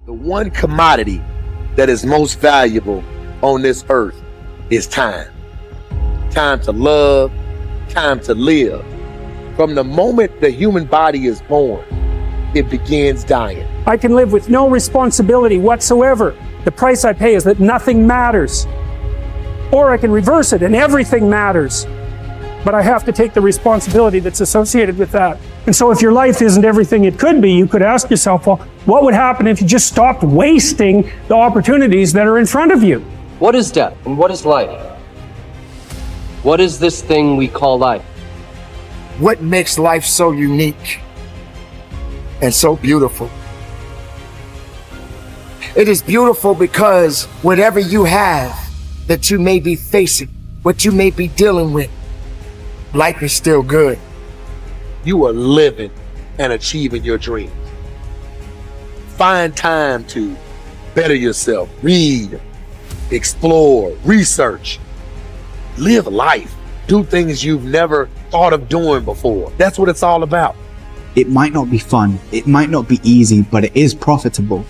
The one commodity that is most valuable on this earth is time. Time to love, time to live. From the moment the human body is born, it begins dying. I can live with no responsibility whatsoever. The price I pay is that nothing matters. Or I can reverse it and everything matters. But I have to take the responsibility that's associated with that. And so if your life isn't everything it could be, you could ask yourself, well, what would happen if you just stopped wasting the opportunities that are in front of you? What is death and what is life? What is this thing we call life? What makes life so unique and so beautiful? It is beautiful because whatever you have that you may be facing, what you may be dealing with, life is still good. You are living and achieving your dreams. Find time to better yourself, read, explore, research, live life, do things you've never thought of doing before. That's what it's all about. It might not be fun, it might not be easy, but it is profitable.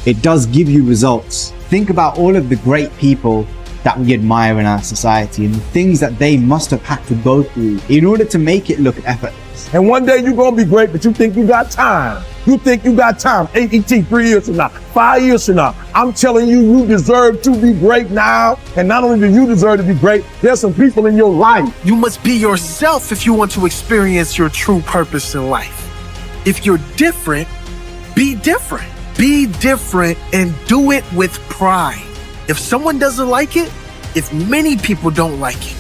It does give you results. Think about all of the great people that we admire in our society and the things that they must have had to go through in order to make it look effortless. And one day you're gonna be great, but you think you got time. You think you got time. AET 3 years from now, 5 years from now. I'm telling you, you deserve to be great now. And not only do you deserve to be great, there's some people in your life. You must be yourself if you want to experience your true purpose in life. If you're different, be different. Be different and do it with pride. If someone doesn't like it, if many people don't like it,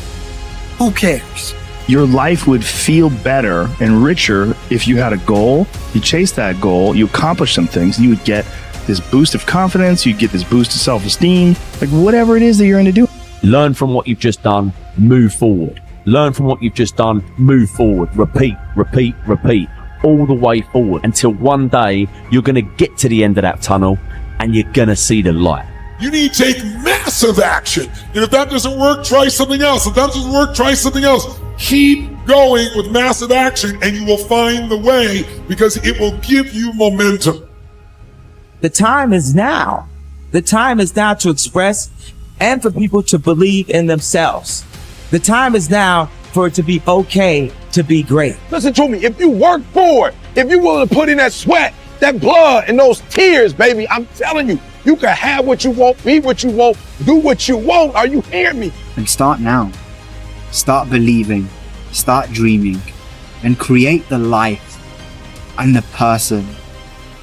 who cares? Your life would feel better and richer if you had a goal, you chase that goal, you accomplish some things, and you would get this boost of confidence, you'd get this boost of self-esteem, like whatever it is that you're going to do. Learn from what you've just done, move forward. Learn from what you've just done, move forward. Repeat, repeat, repeat, all the way forward until one day you're going to get to the end of that tunnel and you're going to see the light. You need to take massive action. And if that doesn't work, try something else. If that doesn't work, try something else. Keep going with massive action and you will find the way because it will give you momentum. The time is now. The time is now to express and for people to believe in themselves. The time is now for it to be okay to be great. Listen to me, if you work for it, if you're willing to put in that sweat, that blood and those tears, baby, I'm telling you, you can have what you want, be what you want, do what you want. Are you hearing me? And start now. Start believing, start dreaming, and create the life and the person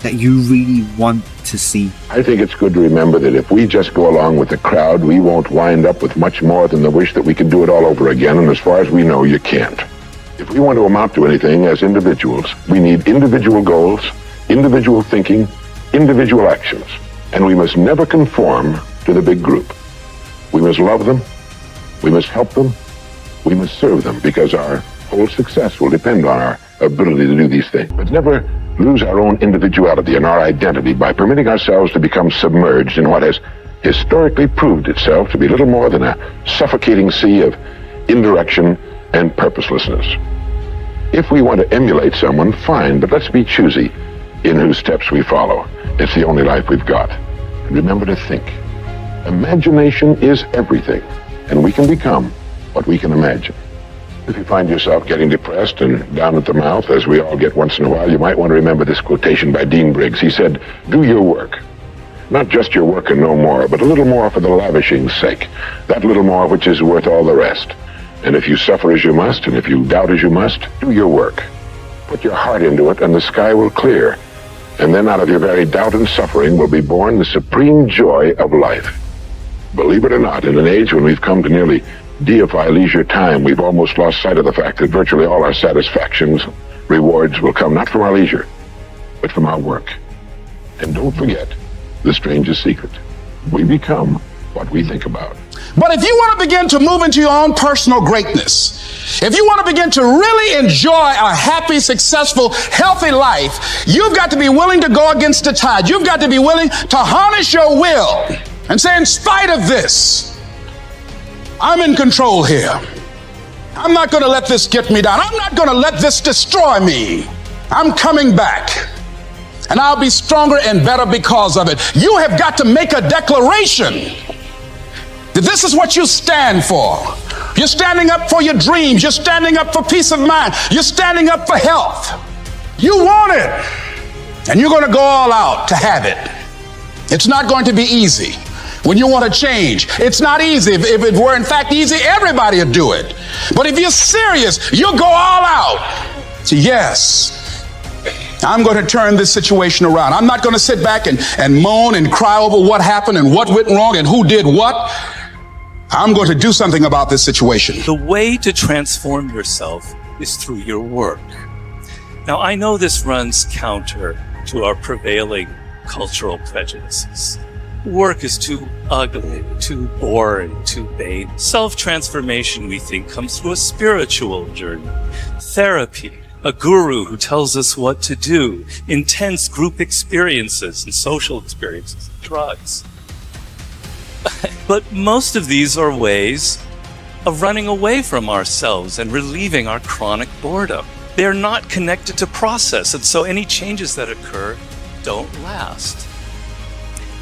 that you really want to see. I think it's good to remember that if we just go along with the crowd, we won't wind up with much more than the wish that we could do it all over again, and as far as we know, you can't. If we want to amount to anything as individuals, we need individual goals, individual thinking, individual actions, and we must never conform to the big group. We must love them, we must help them, we must serve them, because our whole success will depend on our ability to do these things. But never lose our own individuality and our identity by permitting ourselves to become submerged in what has historically proved itself to be little more than a suffocating sea of indirection and purposelessness. If we want to emulate someone, fine, but let's be choosy in whose steps we follow. It's the only life we've got. And remember to think. Imagination is everything, and we can become what we can imagine. If you find yourself getting depressed and down at the mouth, as we all get once in a while, you might want to remember this quotation by Dean Briggs. He said, "Do your work. Not just your work and no more, but a little more for the lavishing's sake. That little more which is worth all the rest. And if you suffer as you must, and if you doubt as you must, do your work. Put your heart into it, and the sky will clear. And then out of your very doubt and suffering will be born the supreme joy of life." Believe it or not, in an age when we've come to nearly deify leisure time, we've almost lost sight of the fact that virtually all our satisfactions, rewards will come not from our leisure, but from our work. And don't forget the strangest secret. We become what we think about. But if you want to begin to move into your own personal greatness, if you want to begin to really enjoy a happy, successful, healthy life, you've got to be willing to go against the tide. You've got to be willing to harness your will and say, in spite of this, I'm in control here. I'm not going to let this get me down. I'm not going to let this destroy me. I'm coming back. and I'll be stronger and better because of it. You have got to make a declaration that this is what you stand for. You're standing up for your dreams. You're standing up for peace of mind. You're standing up for health. You want it, and you're going to go all out to have it. It's not going to be easy. When you want to change, it's not easy. If it were in fact easy, everybody would do it. But if you're serious, you'll go all out. So yes, I'm going to turn this situation around. I'm not going to sit back and moan and cry over what happened and what went wrong and who did what. I'm going to do something about this situation. The way to transform yourself is through your work. Now, I know this runs counter to our prevailing cultural prejudices. Work is too ugly, too boring, too vain. Self-transformation, we think, comes through a spiritual journey. Therapy, a guru who tells us what to do, intense group experiences and social experiences, drugs. But most of these are ways of running away from ourselves and relieving our chronic boredom. They're not connected to process, and so any changes that occur don't last.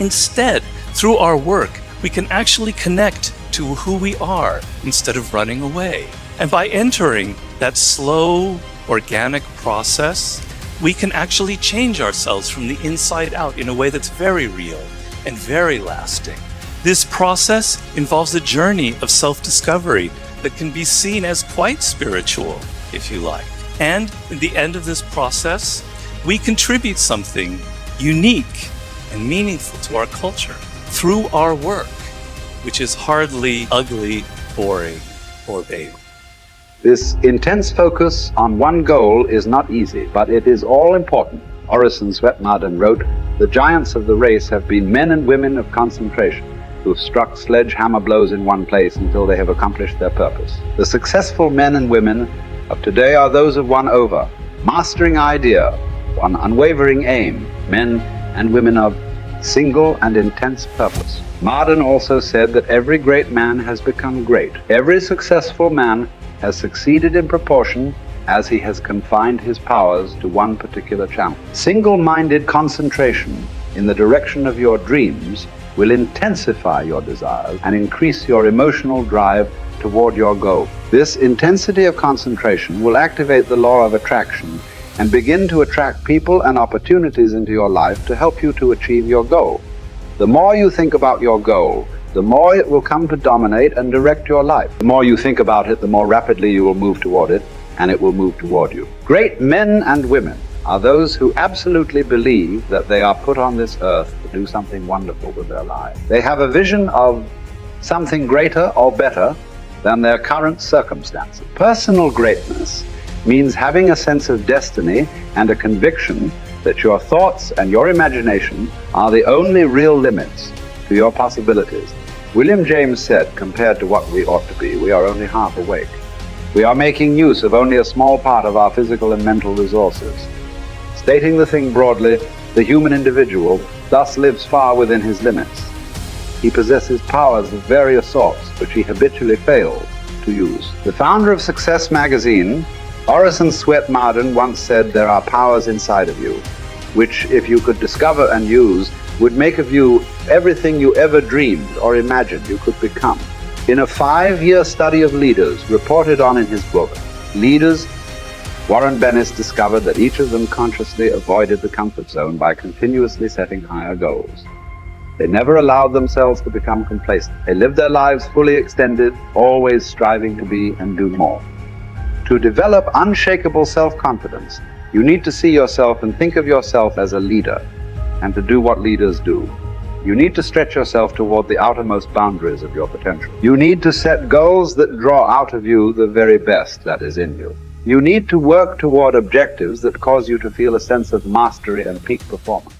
Instead, through our work, we can actually connect to who we are instead of running away. And by entering that slow, organic process, we can actually change ourselves from the inside out in a way that's very real and very lasting. This process involves a journey of self-discovery that can be seen as quite spiritual, if you like. And in the end of this process, we contribute something unique and meaningful to our culture through our work, which is hardly ugly, boring, or vain. This intense focus on one goal is not easy, but it is all important. Orison Swett Marden wrote, "The giants of the race have been men and women of concentration, who have struck sledgehammer blows in one place until they have accomplished their purpose. The successful men and women of today are those of one over, mastering idea, one unwavering aim, men and women of single and intense purpose." Marden also said that every great man has become great. Every successful man has succeeded in proportion as he has confined his powers to one particular channel. Single-minded concentration in the direction of your dreams will intensify your desires and increase your emotional drive toward your goal. This intensity of concentration will activate the law of attraction and begin to attract people and opportunities into your life to help you to achieve your goal. The more you think about your goal, the more it will come to dominate and direct your life. The more you think about it, the more rapidly you will move toward it, and it will move toward you. Great men and women are those who absolutely believe that they are put on this earth to do something wonderful with their lives. They have a vision of something greater or better than their current circumstances. Personal greatness means having a sense of destiny and a conviction that your thoughts and your imagination are the only real limits to your possibilities. William James said, compared to what we ought to be, we are only half awake. We are making use of only a small part of our physical and mental resources. Stating the thing broadly, the human individual thus lives far within his limits. He possesses powers of various sorts, which he habitually fails to use. The founder of Success magazine, Orison Swett Marden, once said, "There are powers inside of you, which, if you could discover and use, would make of you everything you ever dreamed or imagined you could become." In a 5-year study of leaders reported on in his book, Leaders, Warren Bennis discovered that each of them consciously avoided the comfort zone by continuously setting higher goals. They never allowed themselves to become complacent. They lived their lives fully extended, always striving to be and do more. To develop unshakable self-confidence, you need to see yourself and think of yourself as a leader, and to do what leaders do. You need to stretch yourself toward the outermost boundaries of your potential. You need to set goals that draw out of you the very best that is in you. You need to work toward objectives that cause you to feel a sense of mastery and peak performance.